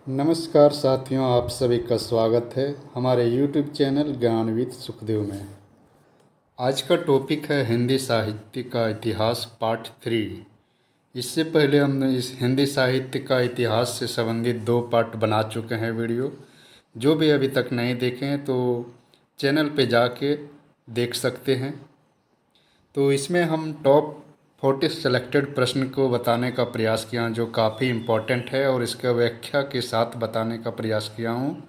नमस्कार साथियों, आप सभी का स्वागत है हमारे YouTube चैनल ज्ञान विद सुखदेव में। आज का टॉपिक है हिंदी साहित्य का इतिहास पार्ट 3। इससे पहले हमने इस हिंदी साहित्य का इतिहास से संबंधित 2 पार्ट बना चुके हैं वीडियो। जो भी अभी तक नहीं देखे हैं तो चैनल पे जाके देख सकते हैं। तो इसमें हम टॉप 40 सेलेक्टेड प्रश्न को बताने का प्रयास किया, जो काफ़ी इम्पोर्टेंट है, और इसका व्याख्या के साथ बताने का प्रयास किया हूँ,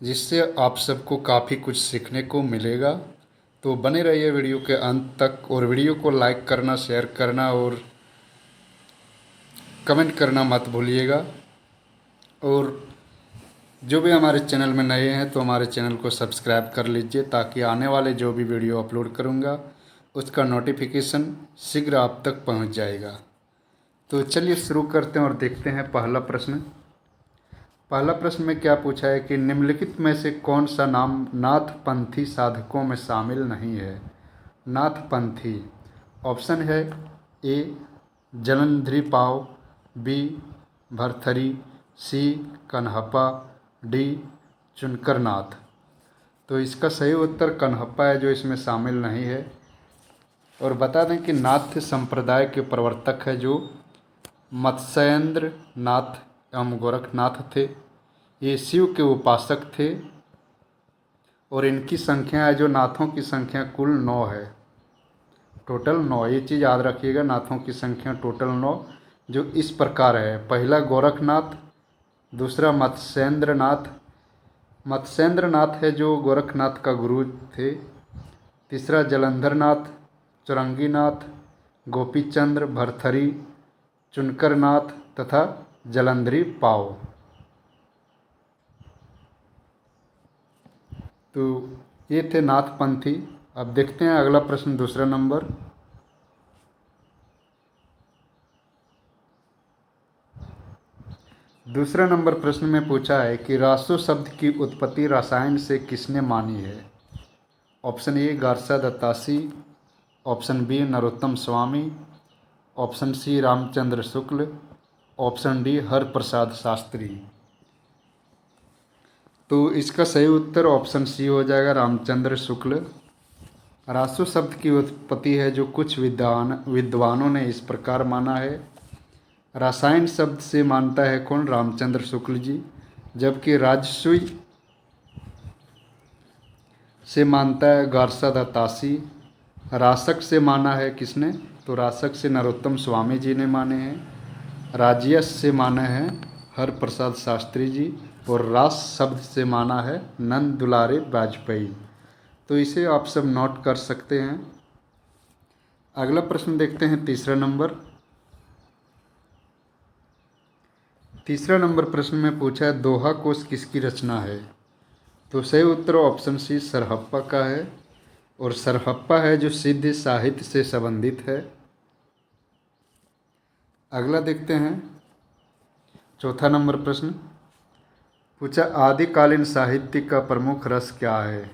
जिससे आप सबको काफ़ी कुछ सीखने को मिलेगा। तो बने रहिए वीडियो के अंत तक, और वीडियो को लाइक करना, शेयर करना और कमेंट करना मत भूलिएगा। और जो भी हमारे चैनल में नए हैं तो हमारे चैनल को सब्सक्राइब कर लीजिए, ताकि आने वाले जो भी वीडियो अपलोड करूँगा उसका नोटिफिकेशन शीघ्र आप तक पहुंच जाएगा। तो चलिए शुरू करते हैं और देखते हैं पहला प्रश्न। पहला प्रश्न में क्या पूछा है कि निम्नलिखित में से कौन सा नाम नाथपंथी साधकों में शामिल नहीं है। नाथपंथी ऑप्शन है ए जलंधरी पाव, बी भरथरी, सी कन्हप्पा, डी चुनकर नाथ। तो इसका सही उत्तर कन्हप्पा है, जो इसमें शामिल नहीं है। और बता दें कि नाथ संप्रदाय के प्रवर्तक है जो मत्स्येंद्र नाथ एवं गोरखनाथ थे। ये शिव के उपासक थे और इनकी संख्या है, जो नाथों की संख्या कुल 9 है, टोटल 9। ये चीज़ याद रखिएगा, नाथों की संख्या टोटल 9, जो इस प्रकार है। पहला गोरखनाथ, दूसरा मत्स्येंद्र नाथ। मत्स्येंद्र नाथ है जो गोरखनाथ का गुरु थे। तीसरा जलंधर नाथ, चौरंगीनाथ, गोपीचंद्र, भरथरी, चुनकर नाथ तथा जलंधरी पाव। तो ये थे नाथपंथी। अब देखते हैं अगला प्रश्न, दूसरा नंबर। दूसरा नंबर प्रश्न में पूछा है कि रासो शब्द की उत्पत्ति रसायन से किसने मानी है। Option A Garcin de Tassy, option B Narottam Swami, option C Ramchandra Shukla, option D Harprasad Shastri. तो इसका सही उत्तर ऑप्शन सी हो जाएगा, रामचंद्र शुक्ल। रासो शब्द की उत्पत्ति है जो कुछ विद्वानों ने इस प्रकार माना है। रसायन शब्द से मानता है कौन, रामचंद्र शुक्ल जी, जबकि राजसूय से मानता है गारसा दत्तासी। रासक से माना है किसने, तो रासक से नरोत्तम स्वामी जी ने माने हैं। राजयस से माना है हरप्रसाद शास्त्री जी, और रास शब्द से माना है नंद दुलारे वाजपेयी। तो इसे आप सब नोट कर सकते हैं। अगला प्रश्न देखते हैं, तीसरा नंबर। तीसरा नंबर प्रश्न में पूछा है दोहा कोश किसकी रचना है। तो सही उत्तर ऑप्शन सी सरहप्पा का है, और सरहप्पा है जो सिद्ध साहित्य से संबंधित है। अगला देखते हैं, चौथा नंबर प्रश्न पूछा आदिकालीन साहित्य का प्रमुख रस क्या है।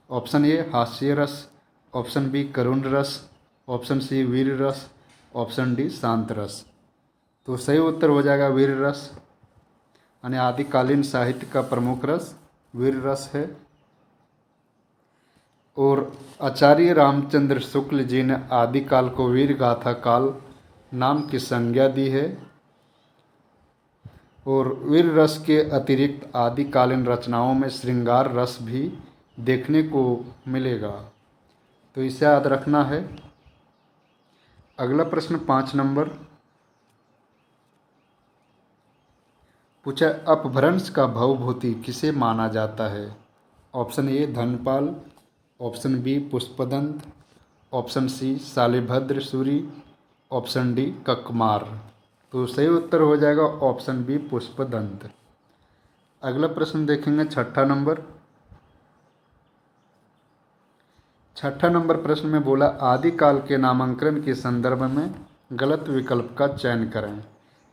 ऑप्शन ए हास्य रस, ऑप्शन बी करुण रस, ऑप्शन सी वीर रस, ऑप्शन डी शांत रस। तो सही उत्तर हो जाएगा वीर रस, यानी आदिकालीन साहित्य का प्रमुख रस वीर रस है। और आचार्य रामचंद्र शुक्ल जी ने आदिकाल को वीर गाथा काल नाम की संज्ञा दी है। और वीर रस के अतिरिक्त आदिकालीन रचनाओं में श्रृंगार रस भी देखने को मिलेगा, तो इसे याद रखना है। अगला प्रश्न 5 नंबर पूछा अपभ्रंश का भवभूति किसे माना जाता है। Option A Dhanpal, option B Pushpadant, option C Shalibhadra Suri, option D Kakmar. तो सही उत्तर हो जाएगा ऑप्शन बी पुष्पदंत। अगला प्रश्न देखेंगे, छठा नंबर। छठा नंबर प्रश्न में बोला आदिकाल के नामांकन के संदर्भ में गलत विकल्प का चयन करें,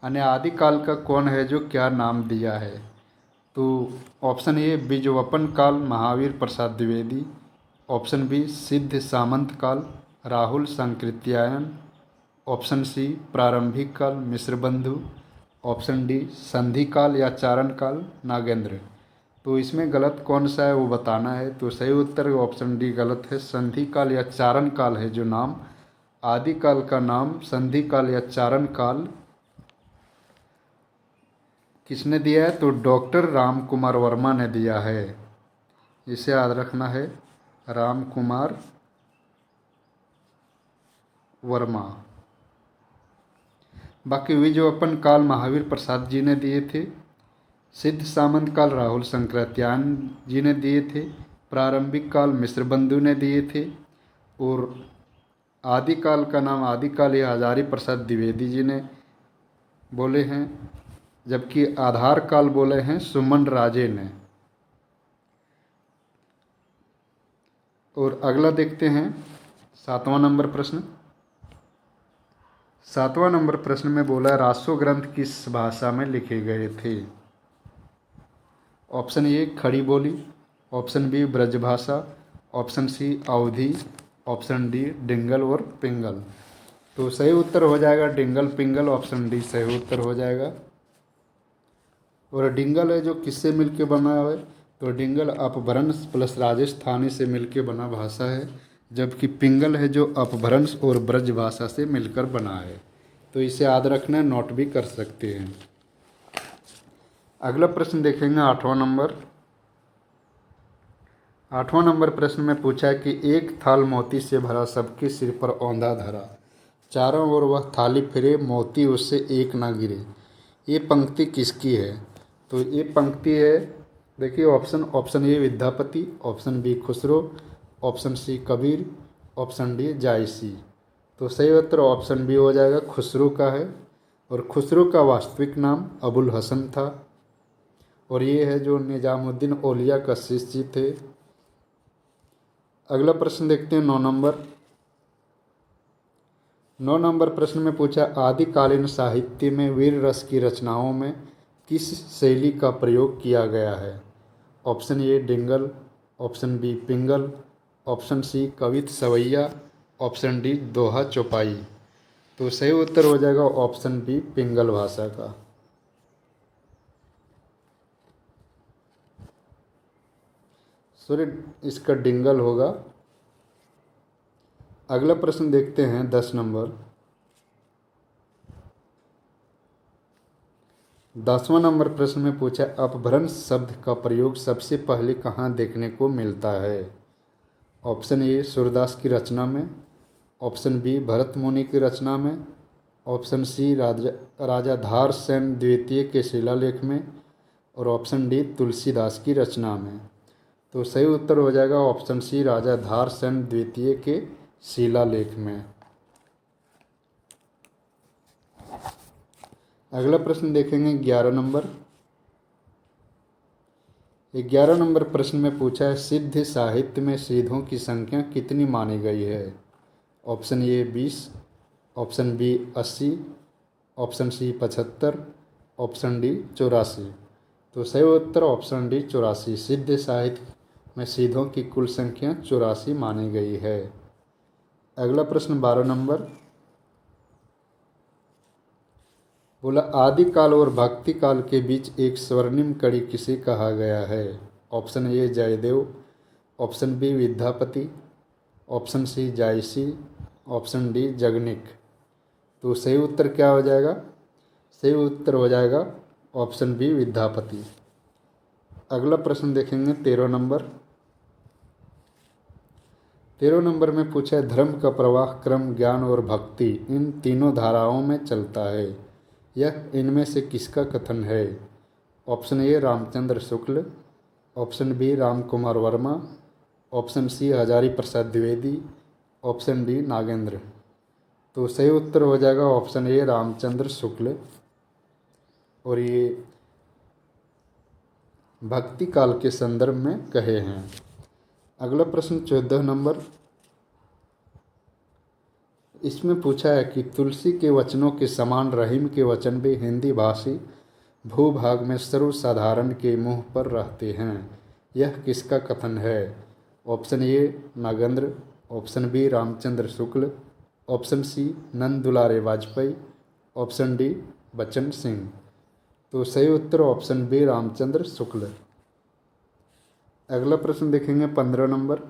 यानी आदिकाल का कौन है जो क्या नाम दिया है। तो ऑप्शन ए बीजवपन काल महावीर प्रसाद द्विवेदी, ऑप्शन बी सिद्ध सामंत काल राहुल सांकृत्यायन, ऑप्शन सी प्रारंभिक काल मिश्र बंधु, ऑप्शन डी संधि काल या चारण काल नागेंद्र। तो इसमें गलत कौन सा है वो बताना है। तो सही उत्तर ऑप्शन डी गलत है, संधि काल या चारण काल है जो नाम। आदिकाल का नाम संधि काल या चारण काल किसने दिया है? तो डॉक्टर राम कुमार वर्मा ने दिया है। इसे याद रखना है, राम कुमार वर्मा। बाकी हुई जो अपन काल महावीर प्रसाद जी ने दिए थे, सिद्ध सामंत काल राहुल शंकराचार्य जी ने दिए थे, प्रारंभिक काल मिश्र बंधु ने दिए थे, और आदिकाल का नाम आदिकाल या हजारी प्रसाद द्विवेदी जी ने बोले हैं, जबकि आधार काल बोले हैं सुमन राजे ने। और अगला देखते हैं 7वां नंबर प्रश्न। 7वां नंबर प्रश्न में बोला रासो ग्रंथ किस भाषा में लिखे गए थे? Option A Khadi Boli, option B Brajbhasha, option C Awadhi, option D Dingal और पिंगल। तो सही उत्तर हो जाएगा डिंगल पिंगल, ऑप्शन डी सही उत्तर हो जाएगा। और डिंगल है जो किससे मिलके बना है? तो डिंगल अपभ्रंश प्लस राजस्थानी से मिलके बना भाषा है, जबकि पिंगल है जो अपभ्रंश और ब्रज भाषा से मिलकर बना है। तो इसे याद रखना, नोट भी कर सकते हैं। अगला प्रश्न देखेंगे 8वां नंबर। 8वां नंबर प्रश्न में पूछा है कि एक थाल मोती से भरा सबके सिर पर औंधा धरा, चारों ओर वह थाली फिरे मोती उससे एक ना गिरे। ये पंक्ति किसकी है? तो ये पंक्ति है, देखिए option A Vidyapati, option B Khusro, option C Kabir, option D Jayasi. तो सही उत्तर ऑप्शन बी हो जाएगा, खुसरो का है। और खुसरो का वास्तविक नाम अबुल हसन था, और ये है जो निजामुद्दीन औलिया का शिष्य थे। अगला प्रश्न देखते हैं 9 नंबर। 9 नंबर प्रश्न में पूछा आदिकालीन साहित्य में वीर रस की रचनाओं में किस शैली का प्रयोग किया गया है? Option A Dingal, option B Pingal, option C Kavitt Savaiya, option D दोहा चौपाई। तो सही उत्तर हो जाएगा ऑप्शन बी पिंगल भाषा का। सॉरी, इसका डिंगल होगा। अगला प्रश्न देखते हैं 10 नंबर। 10वां नंबर प्रश्न में पूछा अपभ्रंश शब्द का प्रयोग सबसे पहले कहाँ देखने को मिलता है? ऑप्शन ए सूरदास की रचना में, ऑप्शन बी भरत मुनि की रचना में, ऑप्शन सी राजा धार सेन द्वितीय के शिलालेख में, और ऑप्शन डी तुलसीदास की रचना में। तो सही उत्तर हो जाएगा ऑप्शन सी राजा धार सेन द्वितीय के शिलालेख में। अगला प्रश्न देखेंगे 11 नंबर। 11 नंबर प्रश्न में पूछा है सिद्ध साहित्य में सीधों की संख्या कितनी मानी गई है? Option A 20, option B 80, option C 75, option D 84। तो सही उत्तर ऑप्शन डी 84। सिद्ध साहित्य में सीधों की कुल संख्या 84 मानी गई है। अगला प्रश्न 12 नंबर। बोला आदिकाल और भक्ति काल के बीच एक स्वर्णिम कड़ी किसे कहा गया है? Option A Jaydev, option B Vidyapati, option C Jayasi, option D Jagnik. तो सही उत्तर क्या हो जाएगा? सही उत्तर हो जाएगा ऑप्शन बी विद्यापति। अगला प्रश्न देखेंगे 13 नंबर। 13 नंबर में पूछा है धर्म का प्रवाह क्रम ज्ञान और भक्ति इन तीनों धाराओं में चलता है, यह इनमें से किसका कथन है? Option A Ramchandra Shukla, option B Ram Kumar Verma, option C Hazari Prasad Dwivedi, option D Nagendra. तो सही उत्तर हो जाएगा ऑप्शन ए रामचंद्र शुक्ल, और ये भक्ति काल के संदर्भ में कहे हैं। अगला प्रश्न 14 नंबर। इसमें पूछा है कि तुलसी के वचनों के समान रहीम के वचन भी हिंदी भाषी भूभाग में सर्वसाधारण के मुंह पर रहते हैं, यह किसका कथन है? Option A Nagendra, option B Ramchandra Shukla, option C Nand Dulare Vajpayee, option D Bachchan Singh. तो सही उत्तर ऑप्शन बी रामचंद्र शुक्ल। अगला प्रश्न देखेंगे 15 नंबर।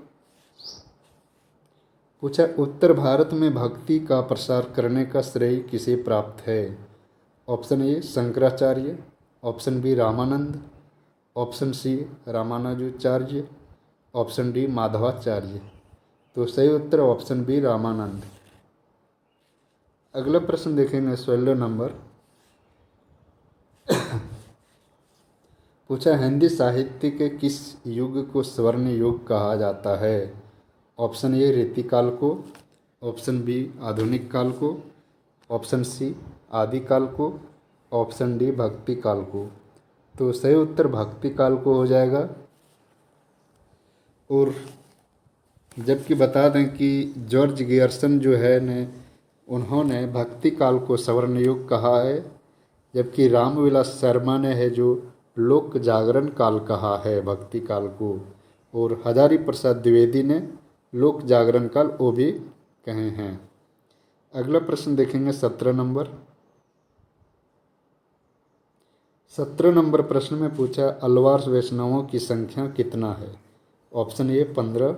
पूछा उत्तर भारत में भक्ति का प्रसार करने का श्रेय किसे प्राप्त है। Option A Shankaracharya, option B Ramanand, option C Ramanujacharya, option D Madhvacharya. तो सही उत्तर ऑप्शन बी रामानंद। अगला प्रश्न देखेंगे 16 नंबर। पूछा हिंदी साहित्य के किस युग को स्वर्ण युग कहा जाता है। ऑप्शन ए रीतिकाल को, ऑप्शन बी आधुनिक काल को, ऑप्शन सी आदिकाल को, ऑप्शन डी भक्ति काल को। तो सही उत्तर भक्ति काल को हो जाएगा। और जबकि बता दें कि जॉर्ज गियर्सन जो है ने उन्होंने भक्ति काल को स्वर्ण युग कहा है, जबकि रामविलास शर्मा ने है जो लोक जागरण काल कहा है भक्ति काल को, और हजारी प्रसाद द्विवेदी ने लोक जागरण काल वो भी कहे हैं। अगला प्रश्न देखेंगे 17 नंबर। 17 नंबर प्रश्न में पूछा अलवार वैष्णवों की संख्या कितना है। Option A 15,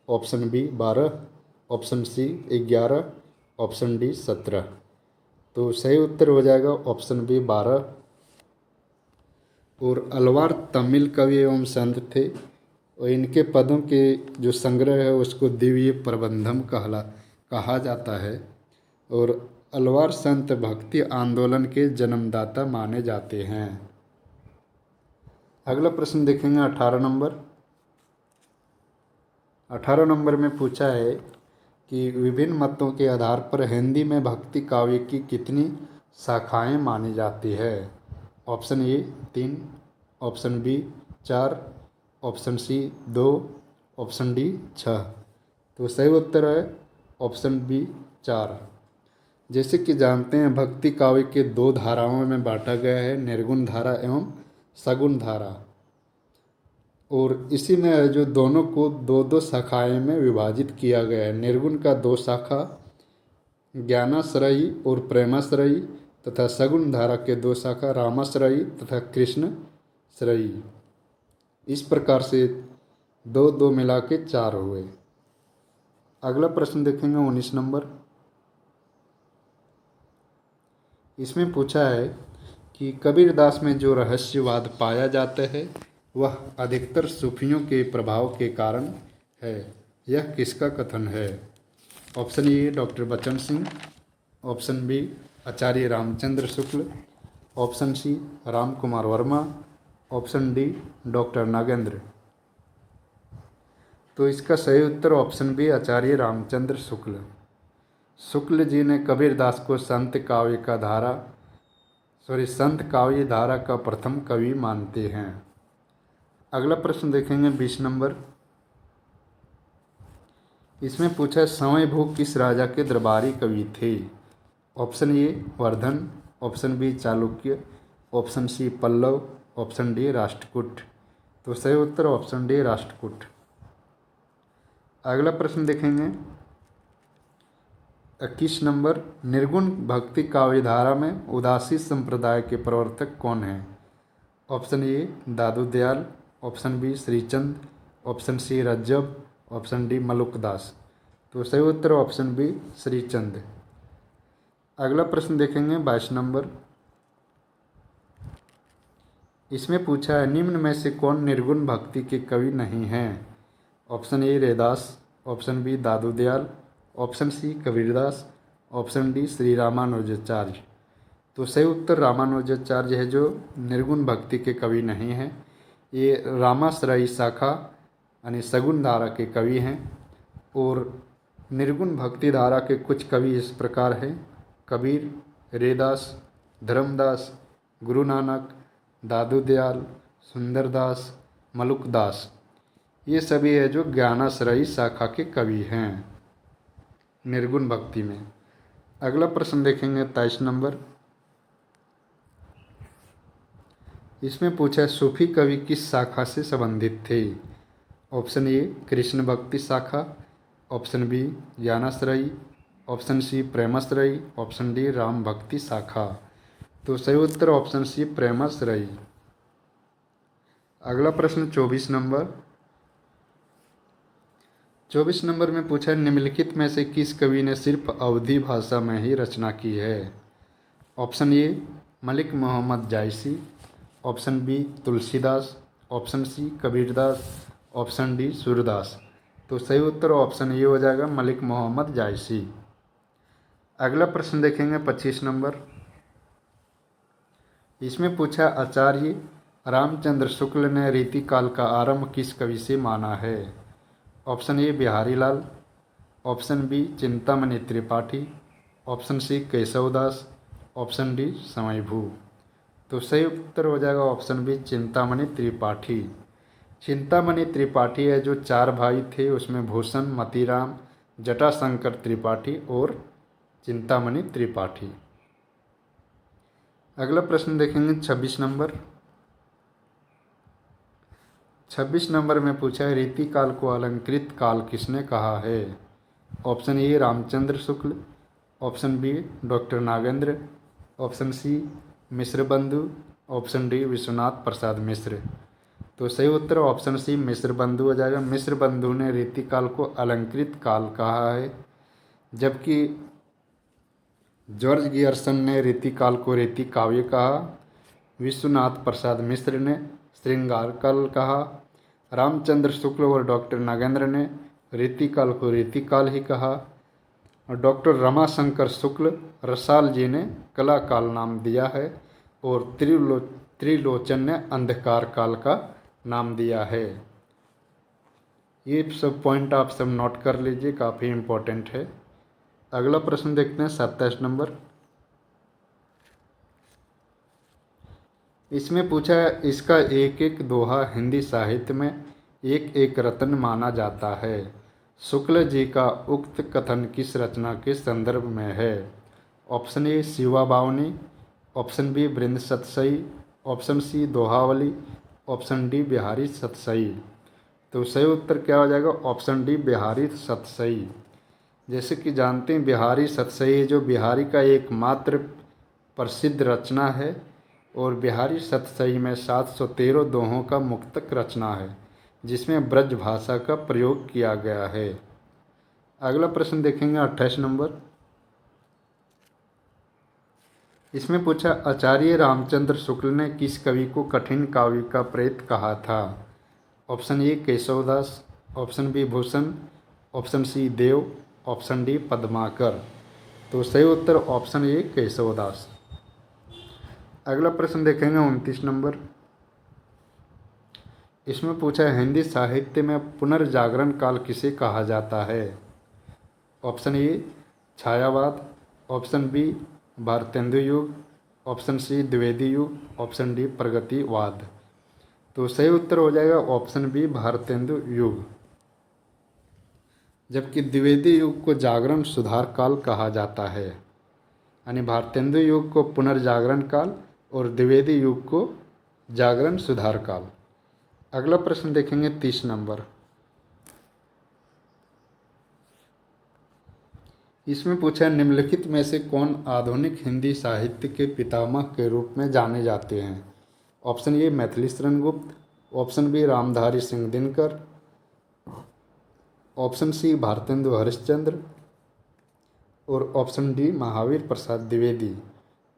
option B 12, option C 11, option D 17। तो सही उत्तर हो जाएगा ऑप्शन बी 12। और अलवार तमिल कवि एवं संत थे, और इनके पदों के जो संग्रह है उसको दिव्य प्रबंधम कहा जाता है। और अलवार संत भक्ति आंदोलन के जन्मदाता माने जाते हैं। अगला प्रश्न देखेंगे 18 नंबर। 18 नंबर में पूछा है कि विभिन्न मतों के आधार पर हिंदी में भक्ति काव्य की कितनी शाखाएं मानी जाती है। Option A 3, option B 4, option C 2, option D 6। तो सही उत्तर है ऑप्शन बी 4। जैसे कि जानते हैं भक्ति काव्य के 2 धाराओं में बांटा गया है, निर्गुण धारा एवं सगुण धारा। और इसी में जो दोनों को 2-2 शाखाएं में विभाजित किया गया है। निर्गुण का 2 शाखा ज्ञानाश्रयी और प्रेमाश्रयी, तथा सगुण धारा के 2 शाखा रामाश्रयी तथा कृष्णश्रयी। इस प्रकार से 2-2 मिला के 4 हुए। अगला प्रश्न देखेंगे 19 नंबर। इसमें पूछा है कि कबीरदास में जो रहस्यवाद पाया जाता है वह अधिकतर सूफियों के प्रभाव के कारण है, यह किसका कथन है। Option A doctor Bachchan Singh, option B Acharya Ramchandra Shukla, option C Ram Kumar Verma, option D doctor Nagendra. तो इसका सही उत्तर ऑप्शन बी आचार्य रामचंद्र शुक्ल। शुक्ल जी ने कबीरदास को संत काव्य धारा का प्रथम कवि मानते हैं। अगला प्रश्न देखेंगे 20 नंबर। इसमें पूछा स्वयंभू किस राजा के दरबारी कवि थे। Option A Vardhan, option B Chalukya, option C Pallava, option D Rashtrakuta. तो सही उत्तर ऑप्शन डी राष्ट्रकूट। अगला प्रश्न देखेंगे 21 नंबर। निर्गुण भक्ति काव्य धारा में उदासी संप्रदाय के प्रवर्तक कौन हैं। Option A Dadu Dayal, option B Shrichand, option C Rajjab, option D Malukdas. तो सही उत्तर ऑप्शन बी श्रीचंद। अगला प्रश्न देखेंगे 22 नंबर। इसमें पूछा है निम्न में से कौन निर्गुण भक्ति के कवि नहीं हैं। Option A Raidas, option B Dadu Dayal, option C Kabirdas, option D Shri Ramanujacharya. तो सही उत्तर रामानुजाचार्य है जो निर्गुण भक्ति के कवि नहीं हैं। ये रामाश्रयी शाखा यानी सगुण धारा के कवि हैं। और निर्गुण भक्ति धारा के कुछ कवि इस प्रकार हैं कबीर, रैदास, धर्मदास, गुरु नानक, दादू दयाल, सुंदरदास, मलुकदास। ये सभी है जो ज्ञानाश्रयी शाखा के कवि हैं निर्गुण भक्ति में। अगला प्रश्न देखेंगे 23 नंबर। इसमें पूछा है सूफी कवि किस शाखा से संबंधित थे। ऑप्शन ए कृष्ण भक्ति शाखा, ऑप्शन बी ज्ञानाश्रयी, ऑप्शन सी प्रेमाश्रयी, ऑप्शन डी राम भक्ति शाखा। तो सही उत्तर ऑप्शन सी प्रेमस रई। अगला प्रश्न 24 नंबर में पूछा है, निम्नलिखित में से किस कवि ने सिर्फ अवधी भाषा में ही रचना की है। Option A Malik Mohammad Jayasi, option B Tulsidas, option C Kabirdas, option D Surdas. तो सही उत्तर ऑप्शन ए हो जाएगा मलिक मोहम्मद जायसी। अगला प्रश्न देखेंगे 25 नंबर। इसमें पूछा आचार्य रामचंद्र शुक्ल ने रीतिकाल का आरंभ किस कवि से माना है। Option A Bihari Lal, option B Chintamani Tripathi, option C Keshavdas, option D समयभू। तो सही उत्तर हो जाएगा ऑप्शन बी चिंतामणि त्रिपाठी। चिंतामणि त्रिपाठी है जो 4 भाई थे, उसमें भूषण, मतीराम, जटाशंकर त्रिपाठी और चिंतामणि त्रिपाठी। अगला प्रश्न देखेंगे 26 नंबर। 26 नंबर में पूछा है, रीतिकाल को अलंकृत काल किसने कहा है। Option A Ramchandra Shukla, option B doctor Nagendra, option C Mishra Bandhu, option D Vishwanath Prasad Mishra. तो सही उत्तर ऑप्शन सी मिश्र बंधु हो जाएगा। मिश्र बंधु ने रीतिकाल को अलंकृत काल कहा है, जबकि जॉर्ज गियर्सन ने रीतिकाल को रीति काव्य कहा। विश्वनाथ प्रसाद मिश्र ने श्रृंगार काल कहा। रामचंद्र शुक्ल और डॉक्टर नागेंद्र ने रीतिकाल को रीतिकाल ही कहा। और डॉक्टर रमाशंकर शुक्ल रसाल जी ने कला काल नाम दिया है और त्रिलोचन ने अंधकार काल का नाम दिया है। ये सब पॉइंट आप सब नोट कर लीजिए, काफ़ी इम्पोर्टेंट है। अगला प्रश्न देखते हैं 27 नंबर। इसमें पूछा है, इसका एक एक दोहा हिंदी साहित्य में एक एक रत्न माना जाता है। शुक्ल जी का उक्त कथन किस रचना के संदर्भ में है। Option A Shiva Bavani, option B Brind Satsai, option C Dohavali, option D Bihari Satsai. तो सही उत्तर क्या हो जाएगा ऑप्शन डी बिहारी सतसई। जैसे कि जानते हैं बिहारी सतसई जो बिहारी का एकमात्र प्रसिद्ध रचना है और बिहारी सतसई में 713 दोहों का मुक्तक रचना है जिसमें ब्रज भाषा का प्रयोग किया गया है। अगला प्रश्न देखेंगे 28 नंबर। इसमें पूछा, आचार्य रामचंद्र शुक्ल ने किस कवि को कठिन काव्य का प्रेत कहा था। Option A Keshavdas, option B Bhushan, option C Dev, option D Padmakar. तो सही उत्तर ऑप्शन ए केशवदास। अगला प्रश्न देखेंगे 29 नंबर। इसमें पूछा है, हिंदी साहित्य में पुनर्जागरण काल किसे कहा जाता है। Option A Chhayavad, option B Bharatendu युग, ऑप्शन सी द्विवेदी युग, ऑप्शन डी प्रगतिवाद। तो सही उत्तर हो जाएगा ऑप्शन बी भारतेंदु युग। जबकि द्विवेदी युग को जागरण सुधार काल कहा जाता है, यानी भारतेंदु युग को पुनर्जागरण काल और द्विवेदी युग को जागरण सुधार काल। अगला प्रश्न देखेंगे 30 नंबर। इसमें पूछा, निम्नलिखित में से कौन आधुनिक हिंदी साहित्य के पितामह के रूप में जाने जाते हैं। ऑप्शन ए Maithili Sharan Gupt, option B Ramdhari Singh Dinkar, option C Bharatendu Harishchandra और ऑप्शन डी महावीर प्रसाद द्विवेदी।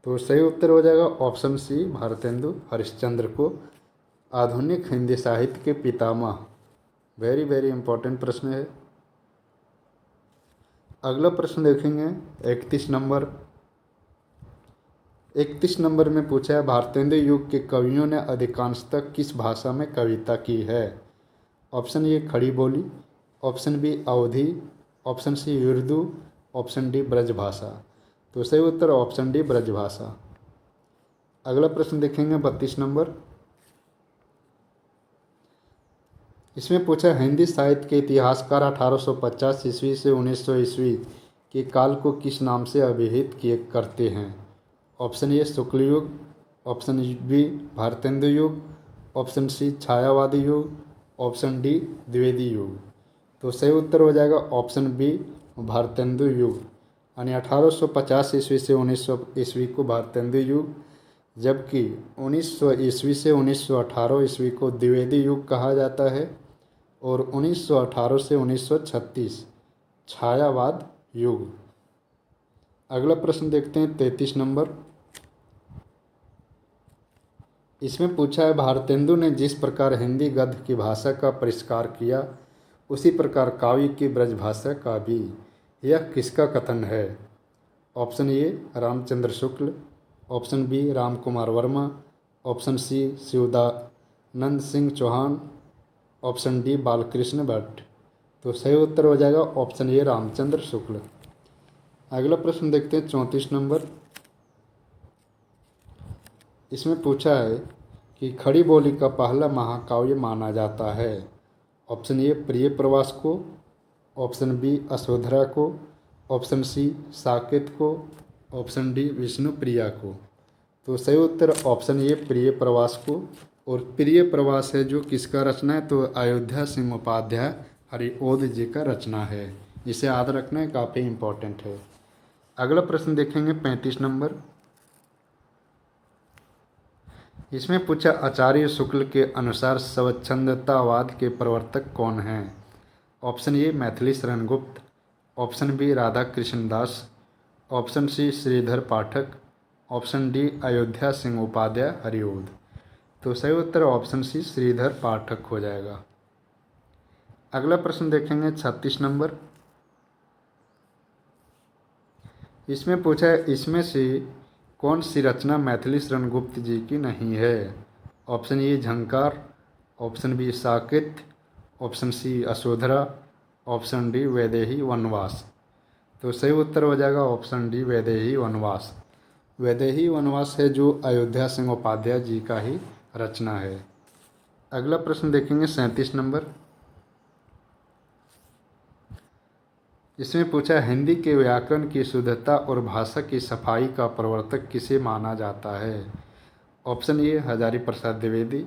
तो सही उत्तर हो जाएगा ऑप्शन सी भारतेंदु हरिश्चंद्र को आधुनिक हिंदी साहित्य के पितामह। वेरी वेरी इंपॉर्टेंट प्रश्न है। अगला प्रश्न देखेंगे 31 नंबर। 31 नंबर में पूछा है, भारतेंदु युग के कवियों ने अधिकांशतः किस भाषा में कविता की है। Option A Khadi Boli, option B Awadhi, option C Urdu, option D Brajbhasha. तो सही उत्तर ऑप्शन डी ब्रजभाषा। अगला प्रश्न देखेंगे 32 नंबर। इसमें पूछा, हिंदी साहित्य के इतिहासकार 1850 ईस्वी से 1900 ईस्वी के काल को किस नाम से अभिहित किए करते हैं। ऑप्शन ए शुक्ल युग, ऑप्शन बी भारतेंदु युग, ऑप्शन सी छायावादी युग, ऑप्शन डी द्विवेदी युग। तो सही उत्तर हो जाएगा ऑप्शन बी भारतेंदु युग, यानी 1850 ईस्वी से 1900 ईस्वी को भारतेंदु युग जबकि 1900 ईस्वी से 1918 ईस्वी को द्विवेदी युग कहा जाता है और 1918 से 1936 छायावाद युग। अगला प्रश्न देखते हैं 33 नंबर। इसमें पूछा है भारतेंदु ने जिस प्रकार हिंदी गद्य की भाषा का परिष्कार किया उसी प्रकार काव्य की ब्रजभाषा का भी, यह किसका कथन है? Option A Ramchandra Shukla, option B Ram Kumar Verma, option C Shivdanand Singh Chauhan, option D Balkrishna Bhatt. तो सही उत्तर हो जाएगा ऑप्शन ए रामचंद्र शुक्ल। अगला प्रश्न देखते हैं 34 नंबर। इसमें पूछा है कि खड़ी बोली का पहला महाकाव्य माना जाता है। ऑप्शन ए प्रिय प्रवास को, ऑप्शन बी अशोधरा को, ऑप्शन सी साकेत को, ऑप्शन डी विष्णुप्रिया को। तो सही उत्तर ऑप्शन ए प्रिय प्रवास को। और प्रिय प्रवास है जो किसका रचना है? तो अयोध्या सिंह उपाध्याय हरिओद जी का रचना है। इसे याद रखना है, काफ़ी इम्पोर्टेंट है। अगला प्रश्न देखेंगे 35 नंबर। इसमें पूछा आचार्य शुक्ल के अनुसार स्वच्छंदतावाद के प्रवर्तक कौन हैं? ऑप्शन ए मैथिली शरण गुप्त, ऑप्शन बी राधा कृष्ण दास, ऑप्शन सी श्रीधर पाठक, ऑप्शन डी अयोध्या सिंह उपाध्याय हरिओद। तो सही उत्तर ऑप्शन सी श्रीधर पाठक हो जाएगा। अगला प्रश्न देखेंगे 36 नंबर। इसमें पूछा है इसमें से कौन सी रचना मैथिली शरण गुप्त जी की नहीं है? Option A Jhankar, option B Saket, option C Yashodhara, option D Vaidehi Vanvas. तो सही उत्तर हो जाएगा ऑप्शन डी वैदेही वनवास। वैदेही वनवास है जो अयोध्या सिंह उपाध्याय जी का ही रचना है। अगला प्रश्न देखेंगे 37 नंबर। इसमें पूछा हिंदी के व्याकरण की शुद्धता और भाषा की सफाई का प्रवर्तक किसे माना जाता है? Option A Hazari Prasad Dwivedi,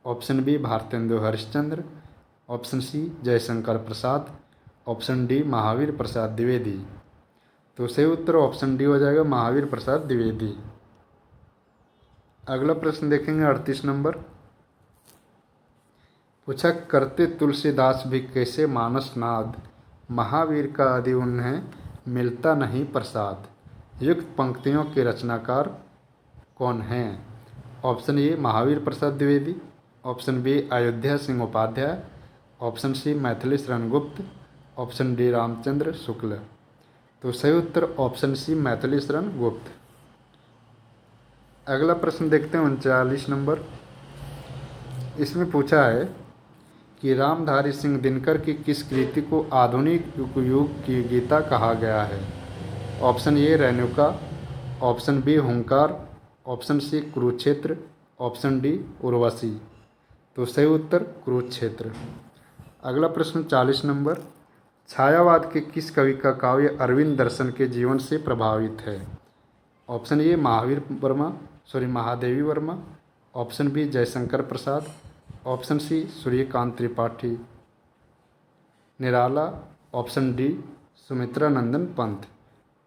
option B Bharatendu Harishchandra, option C Jaishankar Prasad, option D Mahavir Prasad Dwivedi. तो सही उत्तर ऑप्शन डी हो जाएगा महावीर प्रसाद द्विवेदी। अगला प्रश्न देखेंगे 38 नंबर। पूछा करते तुलसीदास भी कैसे मानसनाद, महावीर का आदि उन्हें मिलता नहीं प्रसाद, युक्त पंक्तियों के रचनाकार कौन हैं? Option A Mahavir Prasad Dwivedi, option B Ayodhya Singh Upadhyay, option C Maithili Sharan Gupt, option D Ramchandra Shukla. तो सही उत्तर ऑप्शन सी मैथिली शरण गुप्त। अगला प्रश्न देखते हैं 39 नंबर। इसमें पूछा है कि रामधारी सिंह दिनकर की किस कृति को आधुनिक युग की गीता कहा गया है? Option A Renuka, option B Hunkar, option C Kurukshetra, option D Urvashi. तो सही उत्तर कुरुक्षेत्र। अगला प्रश्न 40 नंबर। छायावाद के किस कवि का काव्य अरविंद दर्शन के जीवन से प्रभावित है? Option A Mahadevi Verma, option B Jaishankar Prasad, option C Suryakant Tripathi Nirala, option D Sumitra Nandan Pant.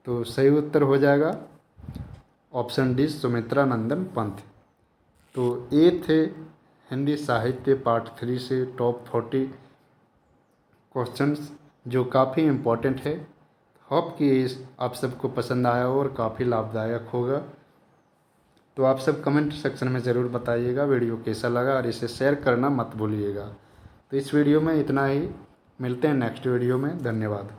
तो सही उत्तर हो जाएगा ऑप्शन डी सुमित्रा नंदन पंत। तो ये थे हिंदी साहित्य पार्ट 3 से टॉप 40 क्वेश्चंस जो काफ़ी इम्पोर्टेंट है। होप कि आप सबको पसंद आया हो और काफ़ी लाभदायक होगा। तो आप सब कमेंट सेक्शन में ज़रूर बताइएगा वीडियो कैसा लगा और इसे शेयर करना मत भूलिएगा। तो इस वीडियो में इतना ही, मिलते हैं नेक्स्ट वीडियो में। धन्यवाद।